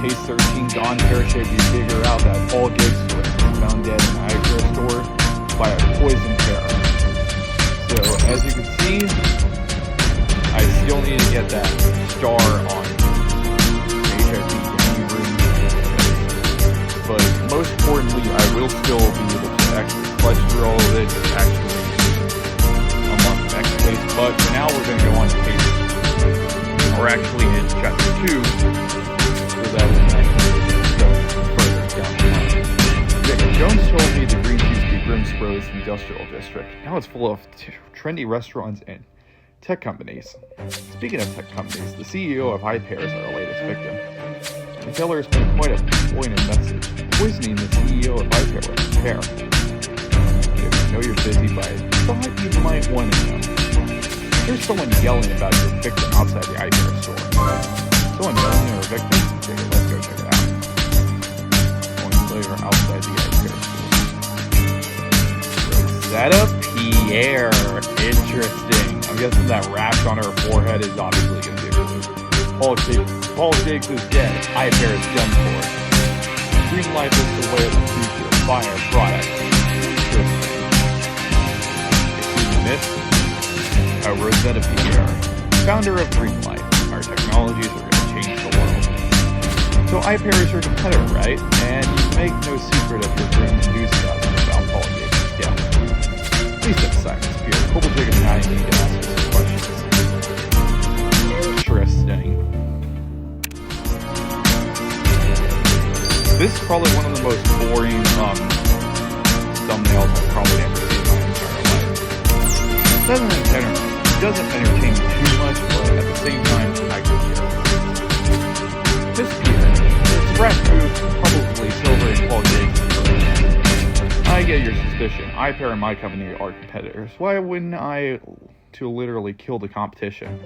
Case 13 gone pear-shaped, you figure out that Paul Giggs was found dead in an ice store by a poison pear. So, as you can see, I still need to get that star on HIV room. But most importantly, I will still be able to actually flesh through all of it, actually unlock the next case. But for now, we're going to go on to case, or actually in chapter 2, so that we can go further down the line. Jacob Jones told me the Greens used to be Grimsborough's industrial district. Now it's full of trendy restaurants and tech companies. Speaking of tech companies, the CEO of Pear is our latest victim. The killer has been quite a pointed message, poisoning the CEO of Pear. If you know you're busy, but I thought you might want to know. There's someone yelling about your victim outside the Pear store. Someone yelling at a victim? Okay, let's go check it out. Going later outside the Pear store. Rosetta Pear. Interesting. I'm guessing that rash on her forehead is obviously going to be a clue. Paul Jakes is dead. Pear is done for. Green life is the way of the future. Fire product. Interesting. Excuse me, miss. Rosetta Pear, founder of Green Life. Our technologies are going to change the world. So Pear is your competitor, right? And you make no secret of your grim enthusiasm about Paul Jakes' death. Please set silence, Pear. Cobalt Jacob and I need to ask you some questions. Interesting. This is probably one of the most boring thumbnails I've probably ever seen in my entire life. It doesn't entertain me too much, but at the same time, I can hear it. This Pear, it's Rat Move, probably Silver and Paul Jakes. I get your suspicion. Pear and my company are competitors. Why wouldn't I to literally kill the competition?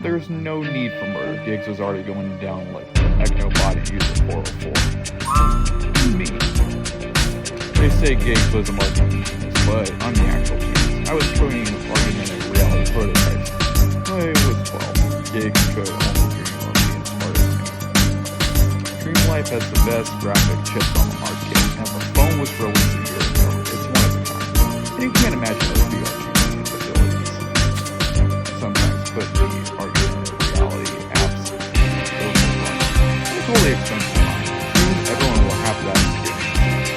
There's no need for murder. Giggs was already going down like Ectobot and used 404. Me. They say Giggs was a marketing genius, but I'm the actual genius. I was coding argumented reality prototypes. I was 12. Giggs could only dream of being smarter than me. Dream Life has the best graphic chips on the market, and the phone was released a year ago. It's one of a kind. And you can't imagine those VR capabilities. Sometimes put the argumented reality apps those will run. It's really expensive line. Soon everyone will have that experience.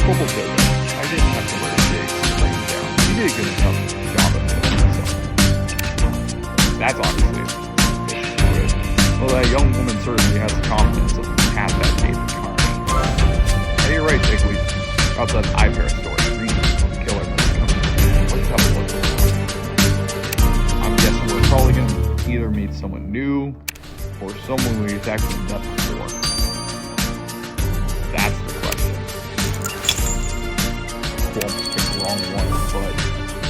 Cobalt Jacob, I didn't have to murder Giggs to bring him down. He did a good enough job of it himself. That's obviously good. Well, that young woman certainly has the confidence of half that David Carney. Hey, you're right, Dick. We outside the Pear store. Green killer must come. Let's have a look around. I'm guessing we're probably going to either meet someone new or someone we've actually met before. That's the question. Well, almost picked the wrong one, but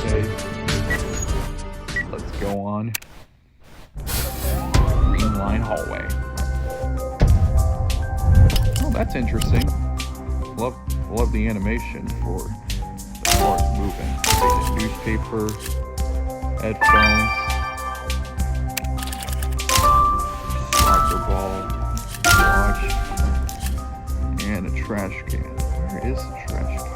okay. Let's go on. Green Line Hallway. Oh, that's interesting. Love the animation for the cars moving. Faded newspaper, headphones, soccer ball, watch, and a trash can. Where is the trash can?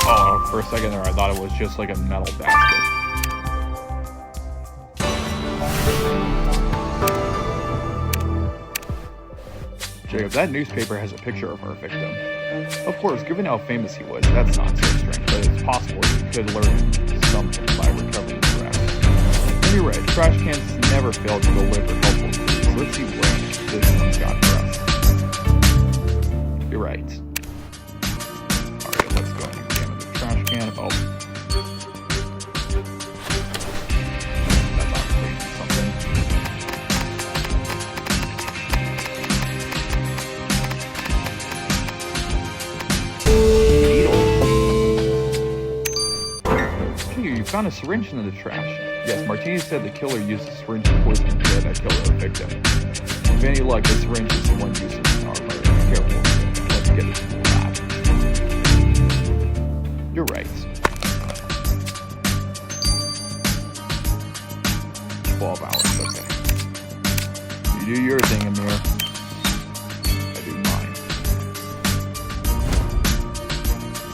Oh, for a second there I thought it was just like a metal basket. Jacob, that newspaper has a picture of our victim. Of course, given how famous he was, that's not so strange, but it's possible he could learn something by recovering the rest. And you're right, trash cans never fail to deliver helpful clues. Let's see what this one's got for us. You're right. Alright, let's go ahead and examine the trash can. Oh. That's obviously something. You found a syringe in the trash. Yes, Martini said the killer used a syringe to poison and kill that killer victim. With any luck, this syringe is the one used in our murder. Be careful. Let's get it to the lab. You're right. 12 hours, okay. You do your thing in there. I do mine.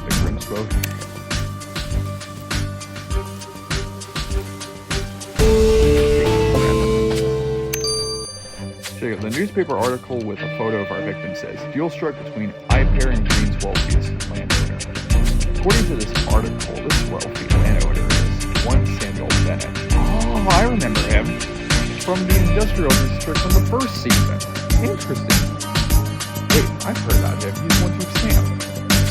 The Grimsbow. Check out the newspaper article with a photo of our victim says, deal struck between Pear and Green's wealthiest landowner. According to this article, this wealthy landowner is one Samuel Bennett. Oh, I remember him. From the industrial district from the first season. Interesting. Wait, I've heard about him. He's One Tooth Sam.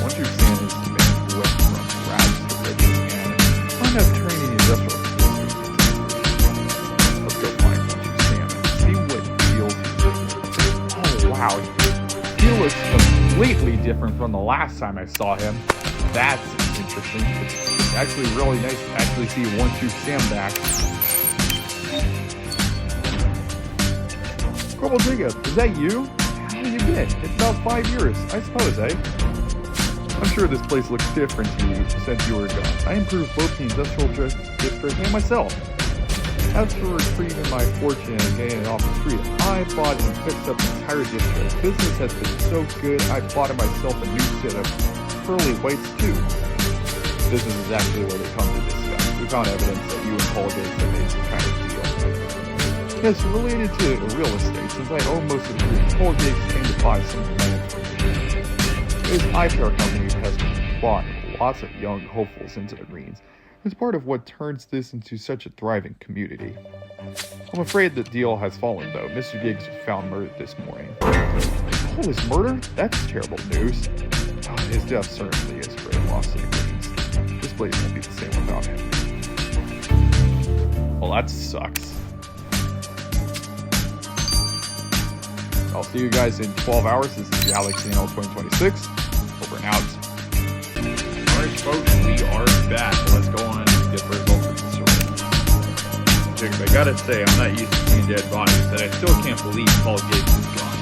One Tooth Sam is the man who went from rags to riches and wound up turning the industrial district. Let's go find One Tooth Sam and see what deals he's doing. Oh, wow. He looks completely different from the last time I saw him. That's interesting. It's actually really nice to actually see One Tooth Sam back. Corporal Jacob, is that you? How have you been? It's about 5 years, I suppose, eh? I'm sure this place looks different to you since you were gone. I improved both the industrial district and myself. As for retrieving my fortune and getting it off the street, I bought and fixed up the entire district. Business has been so good, I bought myself a new set of pearly whites too. This is exactly what we come to discuss. We found evidence that you and Paul Gates have made some kind of deal. Yes, related to real estate, since I own most of the greens, Paul Gates came to buy some land from me. His Pear company has brought lots of young hopefuls into the greens. It's part of what turns this into such a thriving community. I'm afraid the deal has fallen, though. Mr. Giggs was found murdered this morning. Oh, his murder? That's terrible news. Oh, his death certainly is a great loss to the greens. This place won't be the same without him. Well, that sucks. I'll see you guys in 12 hours. This is the Alex Channel 2026. Over and out. Alright, folks, we are back. Let's go on and get the results of the story. Jacob, I gotta say, I'm not used to seeing dead bodies, and I still can't believe Paul Gates is gone.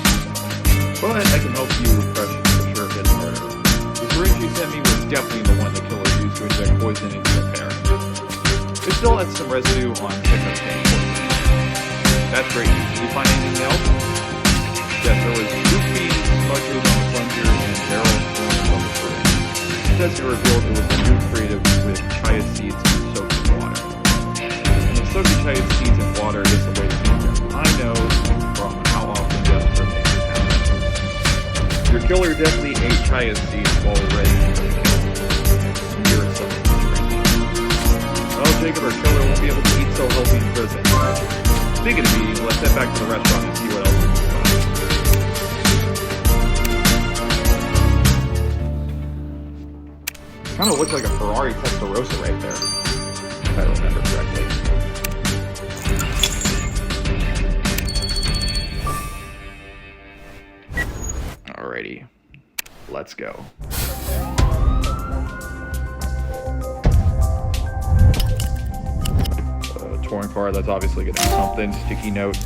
But I can help you refresh for sure his murder. The syringe you sent me was definitely the one the killer used to inject poison into the Pear. It still has some residue on pickup tank poison. That's great news. Did you find anything else? Yes, there was 2 feet smudges on the plunger and barrel forms on the syringe. The test revealed it was a new creative with chia seeds soaked in water. And if soaking chia seeds in water is the way to make them, I know from how often death makes it happen. Your killer definitely ate chia seeds while ready to kill. Here is something to drink. Well, Jacob, our killer won't be able to eat so healthy in prison. Speaking of eating, let's head back to the restaurant and see what else we can find. Kind of looks like a Ferrari Testarossa right there, if I remember correctly. Alrighty, let's go. Touring car, that's obviously going to be something. Sticky note.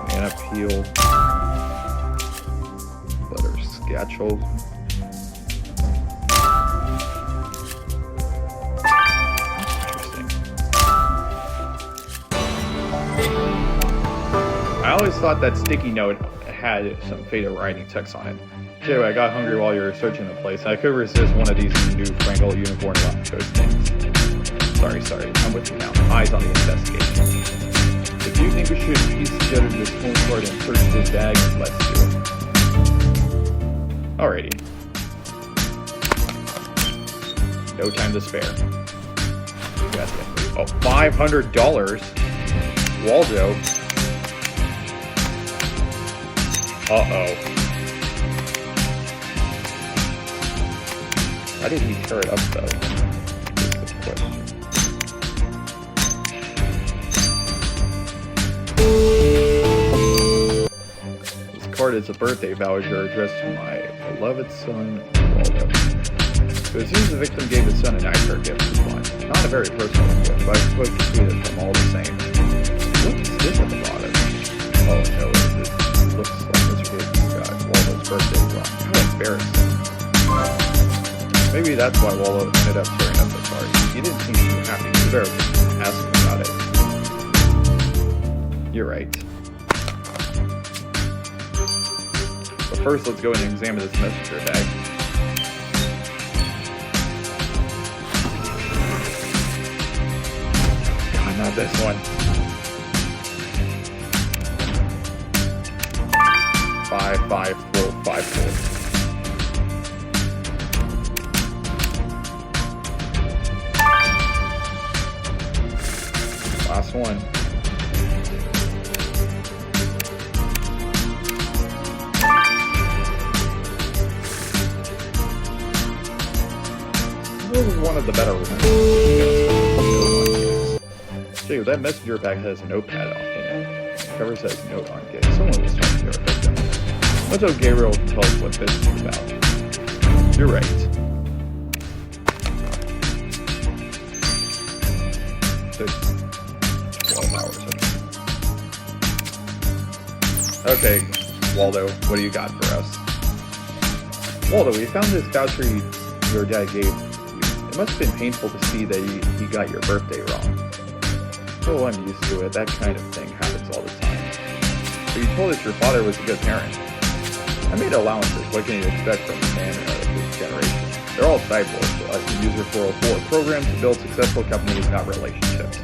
Banana peel. Butterscotch. Interesting. I always thought that sticky note had some faded writing text on it. Anyway, I got hungry while you were searching the place. I could resist one of these new Frankel unicorn toast things. Sorry. I'm with you now. Eyes on the investigation. If you think we should piece together this phone card and search this bag, let's do it. Alrighty. No time to spare. Oh, $500. Waldo. Uh-oh. Why did he tear it up, though? That's the question. This card is a birthday voucher addressed to my beloved son, Waldo. So it seems the victim gave his son an Pear gift as one. Not a very personal gift, but I suppose it's sweet of them all the same. What is this at the bottom? Oh no, it looks like Mr. Gates got Waldo's birthday wrong. How embarrassing. Maybe that's why Waldo ended up tearing up the party. He didn't seem too happy. You better ask him about it. You're right. But first, let's go and examine this messenger bag. God, not this one. 55454. Last one. This is one of the better ones. Jacob, that messenger bag has a notepad in it. The cover says note on gig. Someone was trying to get them. Let's hope Gabriel tells us what this is about. You're right. It's 12 hours. Okay, Waldo, what do you got for us? Waldo, we found this voucher your dad gave you. It must have been painful to see that he got your birthday wrong. Oh, I'm used to it. That kind of thing happens all the time. But you told us your father was a good parent. I made allowances. What can you expect from a man of this generation? They're all cyborgs, like the User 404, programmed to build successful companies, not relationships.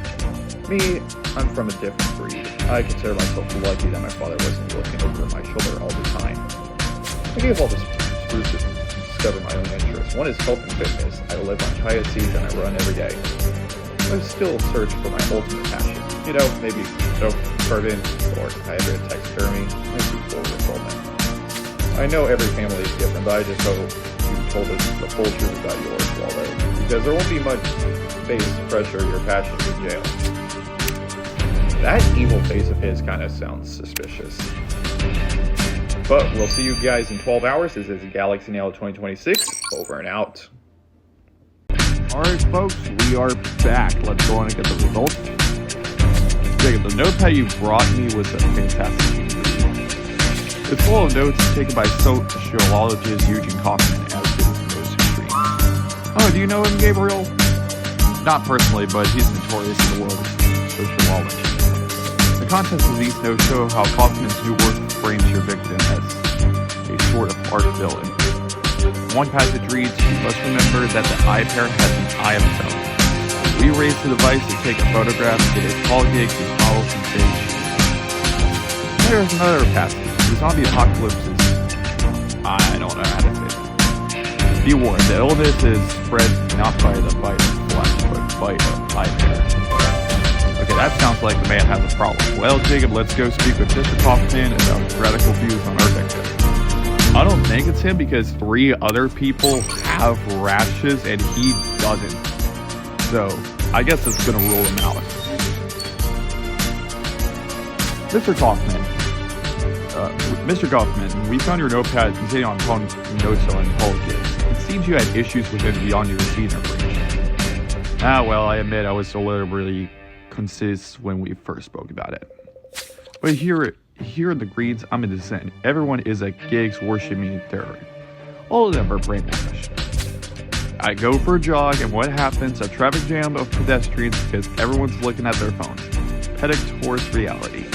Me, I'm from a different breed. I consider myself lucky that my father wasn't looking over my shoulder all the time. I gave all this spruce to discover my own interests. One is health and fitness. I live on chia seeds and I run every day. I still search for my ultimate passion. You know, maybe soap carving or hybrid taxidermy, maybe full fulfillment. I know every family is different, but I just hope you told us the full truth about yours, Waldo, because there won't be much face to pressure your passion in jail. That evil face of his kind of sounds suspicious. But we'll see you guys in 12 hours. This is Galaxy Nail 2026. Over and out. Alright folks, we are back. Let's go on and get the results. Jacob, the notepad you brought me was a fantastic read. It's full of notes taken by sociologist Eugene Kaufman as his most extreme. Oh, do you know him, Gabriel? Not personally, but he's notorious in the world of sociology. The contents of these notes show how Kaufman's new work frames your victim as a sort of art villain. One passage reads, "You must remember that the Pear has an eye of its own. We raise the device to take a photograph. It is called gigs, its models, and stage." There's another passage. The zombie apocalypse is... I don't know how to say it. Be warned, the illness is spread not by the bite of flesh, but by the Pear. Okay, that sounds like the man has a problem. Well, Jacob, let's go speak with Mr. Kaufman about radical views on our victim. I don't think it's him because 3 other people have rashes and he doesn't. So, I guess it's gonna rule him out. Mr. Kaufman, we found your notepad containing on phone notes on politics. It seems you had issues with it beyond your senior breach. Well, I admit I was a little really concise when we first spoke about it. But here in the Greens, I'm in dissent. Everyone is at gigs worshiping terror. All of them are brainwashed. I go for a jog, and what happens? A traffic jam of pedestrians because everyone's looking at their phones. Heading towards reality.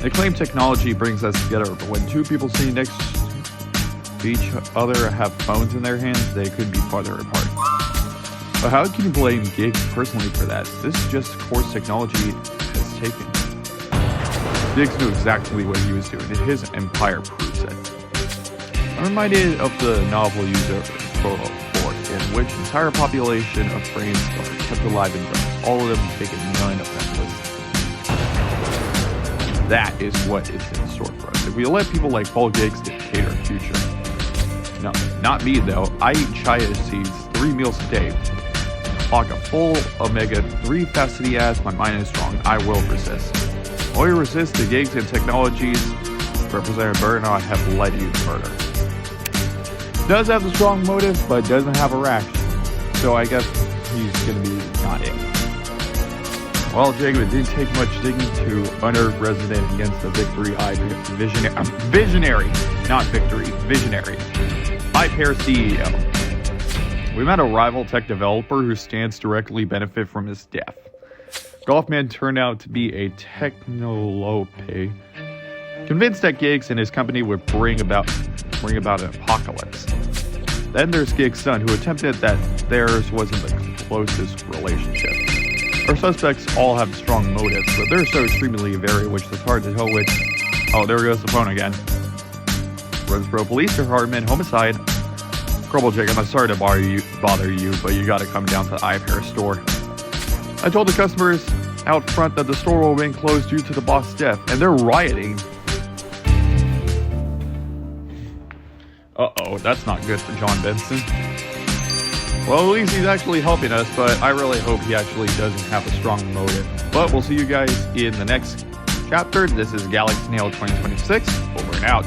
They claim technology brings us together, but when 2 people sitting next to each other have phones in their hands, they could be farther apart. But how can you blame gigs personally for that? This is just a course technology has taken. Diggs knew exactly what he was doing, and his empire proves it. I'm reminded of the novel User 404, in which the entire population of brains are kept alive in drugs, all of them taken, none of them listening. That is what is in store for us. If we let people like Paul Giggs dictate our future. No, not me though. I eat chia seeds 3 meals a day. Clock a full omega-3 fatty ass, my mind is strong. I will resist. While you resist, the gigs and technologies Representative Burnout have led you to murder. Does have a strong motive, but doesn't have a rash. So I guess he's gonna be not in. Well, Jacob, it didn't take much digging to unearth resident against the victory-eyed visionary, not victory, visionary, Pear CEO. We met a rival tech developer who stands to directly benefit from his death. Golfman turned out to be a technolope, convinced that Giggs and his company would bring about an apocalypse. Then there's Giggs' son, who attempted that theirs wasn't the closest relationship. Our suspects all have strong motives, but they're so extremely varied, which is hard to tell which... Oh, there goes the phone again. Roseboro Police Department, homicide. Crumble Jacob, I'm sorry to bother you, but you gotta come down to the iPear store. I told the customers out front that the store will remain closed due to the boss' death, and they're rioting. Uh-oh, that's not good for John Benson. Well, at least he's actually helping us, but I really hope he actually doesn't have a strong motive. But we'll see you guys in the next chapter. This is Galaxy Snail 2026. Over and out.